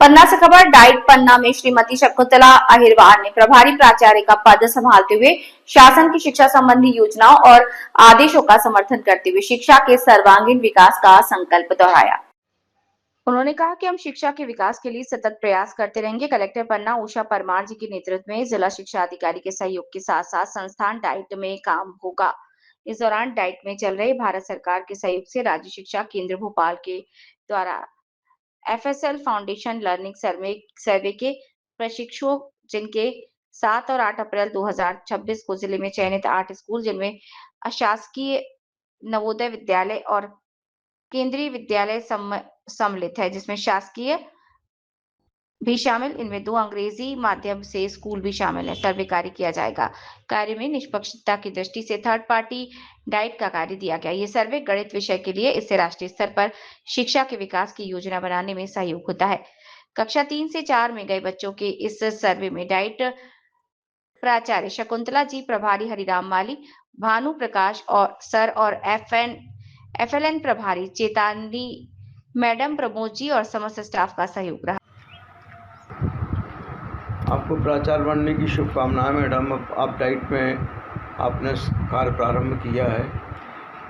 पन्ना से खबर। डाइट पन्ना में श्रीमती शकुंतला अहिरवार ने प्रभारी प्राचार्य का पद संभालते हुए शासन की शिक्षा संबंधी योजनाओं और आदेशों का समर्थन करते हुए शिक्षा के सर्वांगीण विकास का संकल्प दोहराया। उन्होंने कहा कि हम शिक्षा के विकास के लिए सतत प्रयास करते रहेंगे। कलेक्टर पन्ना उषा परमार जी के नेतृत्व में जिला शिक्षा अधिकारी के सहयोग के साथ साथ संस्थान डाइट में काम होगा। इस दौरान डाइट में चल रहे भारत सरकार के सहयोग से राज्य शिक्षा केंद्र भोपाल के द्वारा FSL फाउंडेशन लर्निंग सर्वे के प्रशिक्षुओं, जिनके 7 और 8 अप्रैल 2026 को जिले में चयनित 8 स्कूल, जिनमें अशासकीय नवोदय विद्यालय और केंद्रीय विद्यालय सम्मिलित है, जिसमें शासकीय भी शामिल। इनमें 2 अंग्रेजी माध्यम से स्कूल भी शामिल है। सर्वे कार्य किया जाएगा। कार्य में निष्पक्षता की दृष्टि से थर्ड पार्टी डाइट का कार्य दिया गया। ये सर्वे गणित विषय के लिए, इससे राष्ट्रीय स्तर पर शिक्षा के विकास की योजना बनाने में सहयोग होता है। कक्षा 3 से 4 में गए बच्चों के इस सर्वे में डाइट प्राचार्य शकुंतला जी, प्रभारी हरिराम माली, भानु प्रकाश और सर और FLN प्रभारी चेतानी मैडम, प्रमोद जी और समस्त स्टाफ का सहयोग रहा। आपको प्राचार्य बनने की शुभकामनाएं मैडम। आप डाइट में आपने कार्य प्रारंभ किया है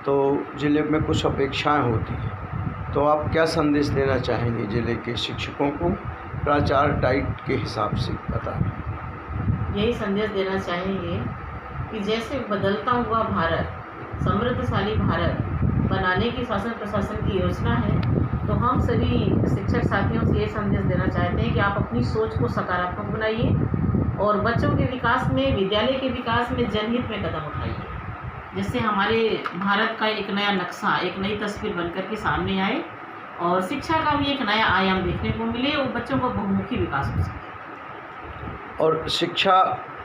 तो ज़िले में कुछ अपेक्षाएं होती हैं, तो आप क्या संदेश देना चाहेंगे ज़िले के शिक्षकों को प्राचार्य डाइट के हिसाब से बताएं। यही संदेश देना चाहेंगे कि जैसे बदलता हुआ भारत, समृद्धशाली भारत बनाने की शासन प्रशासन की योजना है, तो हम सभी शिक्षक साथियों से ये संदेश देना चाहते हैं कि आप अपनी सोच को सकारात्मक बनाइए और बच्चों के विकास में, विद्यालय के विकास में जनहित में कदम उठाइए, जिससे हमारे भारत का एक नया नक्शा, एक नई तस्वीर बनकर के सामने आए और शिक्षा का भी एक नया आयाम देखने को मिले और बच्चों का बहुमुखी विकास हो सके। और शिक्षा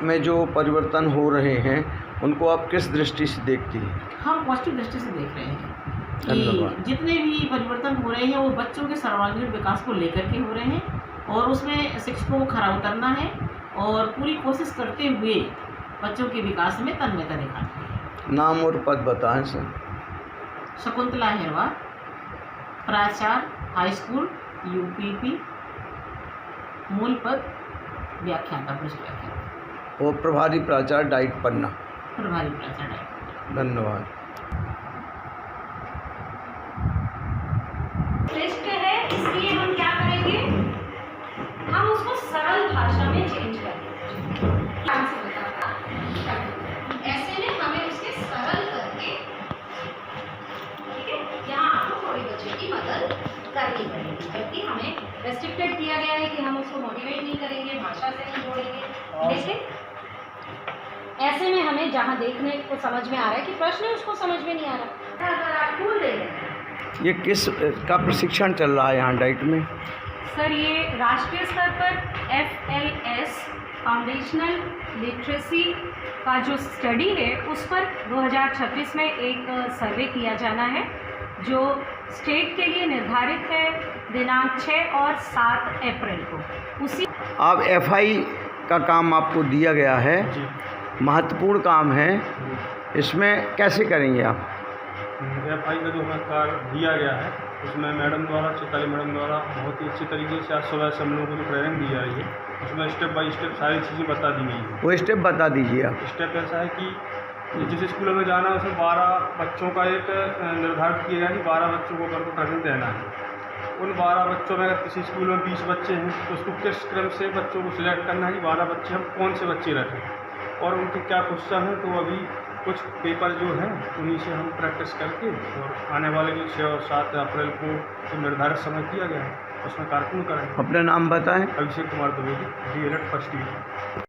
में जो परिवर्तन हो रहे हैं उनको आप किस दृष्टि से देखती हैं? हम पॉजिटिव दृष्टि से देख रहे हैं कि जितने भी परिवर्तन हो रहे हैं वो बच्चों के सर्वांगीण विकास को लेकर के हो रहे हैं और उसमें शिक्षकों को खरा उतरना है और पूरी कोशिश करते हुए बच्चों के विकास में तन्मयता दिखानी है। नाम और पद बताएं सर। शकुंतला अहिरवार, प्राचार्य हाई स्कूल UPP, मूल पद व्याख्याता, पृष्ठ व्याख्याता। और प्रभारी प्राचार्य डाइट पन्ना। प्रभारी प्राचार्य डाइट। धन्यवाद। लिस्ट है, इसलिए हम क्या करेंगे, हम उसको सरल भाषा में चेंज करेंगे। ऐसे में हमें उसके सरल करके, ठीक है, यहाँ आपको थोड़ी बच्चे की मदद करनी पड़ेगी, क्योंकि हमें रेस्ट्रिक्टेड किया गया है कि हम उसको मोटिवेट नहीं करेंगे, भाषा से नहीं जोड़ेंगे। लेकिन ऐसे में हमें जहाँ देखने को समझ में आ रहा है कि प्रश्न उसको समझ में नहीं आ रहा, अगर आप टूल दे रहे हैं। ये किस का प्रशिक्षण चल रहा है यहाँ डाइट में? सर, ये राष्ट्रीय स्तर पर FLS फाउंडेशनल लिटरेसी का जो स्टडी है उस पर 2026 में एक सर्वे किया जाना है, जो स्टेट के लिए निर्धारित है दिनांक 6 और 7 अप्रैल को। उसी आप FI का काम आपको दिया गया है, महत्वपूर्ण काम है, इसमें कैसे करेंगे आप? FI का जो हमें कार्य दिया गया है उसमें मैडम द्वारा, चेताली मैडम द्वारा बहुत ही अच्छी तरीके से आज सुबह से हम लोगों को जो ट्रेनिंग दी जा रही है उसमें स्टेप बाय स्टेप सारी चीज़ें बता दी गई हैं। वो स्टेप बता दीजिए आप। स्टेप ऐसा है कि जिस स्कूल में जाना है उसमें 12 बच्चों का एक निर्धारित किया गया कि 12 बच्चों को करके ट्रेनिंग देना है। उन 12 बच्चों में अगर किसी स्कूल में 20 बच्चे हैं तो उसको किस क्रम से बच्चों को सिलेक्ट करना है कि 12 बच्चे हम कौन से बच्चे रखें और उनके क्या क्वेश्चन हैं। तो अभी कुछ पेपर जो हैं उन्हीं से हम प्रैक्टिस करके और आने वाले जो 6 और 7 अप्रैल को जो निर्धारित समय दिया गया है उसमें कार्यक्रम करेंगे। अपना नाम बताएं। Abhishek Kumar Dwivedi, DLED first year.